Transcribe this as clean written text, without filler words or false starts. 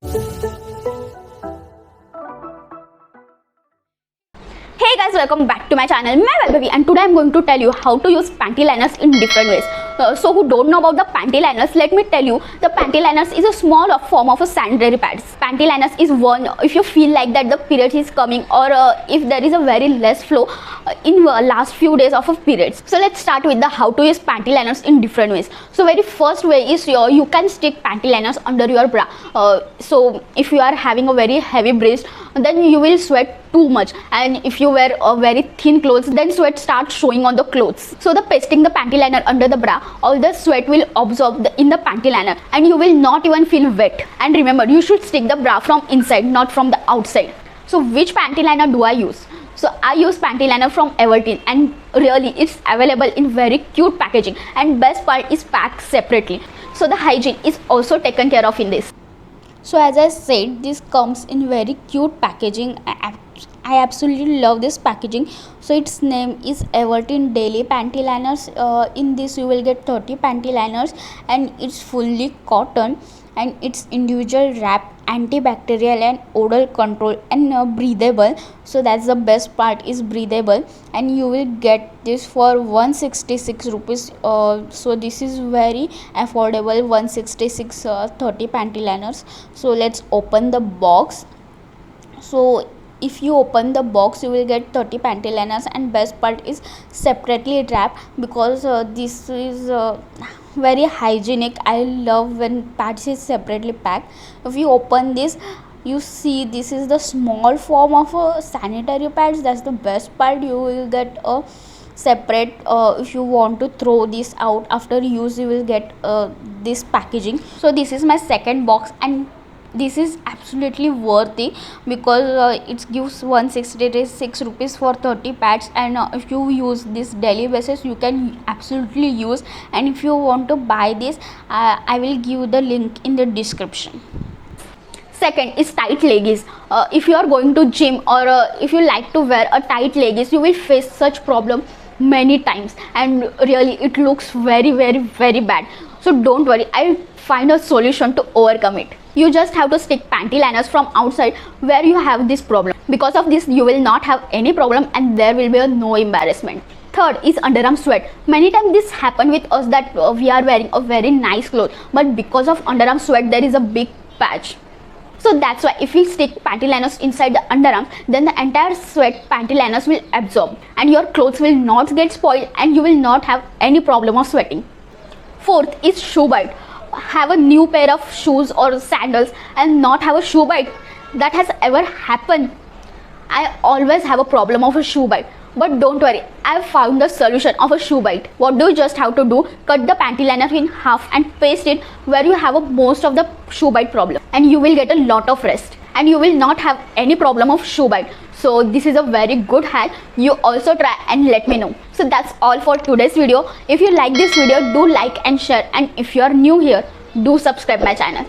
Hey guys, welcome back to my channel. मैं Vaibhavi and today I'm going to tell you how to use panty liners in different ways. So who don't know about the panty liners, let me tell you, the panty liners is a small form of a sanitary pads. Panty liners is worn if you feel like that the period is coming or if there is a very less flow in last few days of a periods. So let's start with the how to use panty liners in different ways. So very first way is you can stick panty liners under your bra. So if you are having a very heavy breast, then you will sweat too much, and if you wear a very thin clothes, then sweat starts showing on the clothes. So the pasting the panty liner under the bra, all the sweat will absorb in the panty liner and you will not even feel wet. And remember, you should stick the bra from inside, not from the outside. So which panty liner do I use? So I use panty liner from Everteen, and really it's available in very cute packaging, and best part is packed separately, so the hygiene is also taken care of in this. So as I said, this comes in very cute packaging. I absolutely love this packaging. So its name is Everteen Daily Panty Liners. In this you will get 30 panty liners, and it's fully cotton, and it's individual wrap, antibacterial and odor control, and breathable. So that's the best part, is breathable, and you will get this for 166 rupees. So this is very affordable, 166 30 panty liners. So let's open the box. So if you open the box, you will get 30 panty liners, and best part is separately wrapped, because this is very hygienic. I love when pads is separately packed. If you open this, you see this is the small form of sanitary pads. That's the best part. You will get a separate, if you want to throw this out after use, you will get this packaging. So this is my second box, and this is absolutely worthy, because it gives 166 rupees for 30 pads, and if you use this daily basis, you can absolutely use. And if you want to buy this, I will give the link in the description. Second is tight leggings. If you are going to gym, or if you like to wear a tight leggings, you will face such problem many times, and really it looks very bad. So don't worry, I'll find a solution to overcome it. You just have to stick panty liners from outside where you have this problem. Because of this, you will not have any problem, and there will be no embarrassment. Third is underarm sweat. Many times this happen with us that we are wearing a very nice clothes, but because of underarm sweat there is a big patch. So that's why if you stick panty liners inside the underarm, then the entire sweat panty liners will absorb, and your clothes will not get spoiled, and you will not have any problem of sweating. Fourth is shoe bite. Have a new pair of shoes or sandals and not have a shoe bite. That has ever happened. I always have a problem of a shoe bite, but don't worry, I have found the solution of a shoe bite. What do you just have to do? Cut the panty liner in half and paste it where you have most of the shoe bite problem, and you will get a lot of rest, and you will not have any problem of shoe bite. So this is a very good hack. You also try and let me know. So that's all for today's video. If you like this video, do like and share, and if you are new here, do subscribe my channel.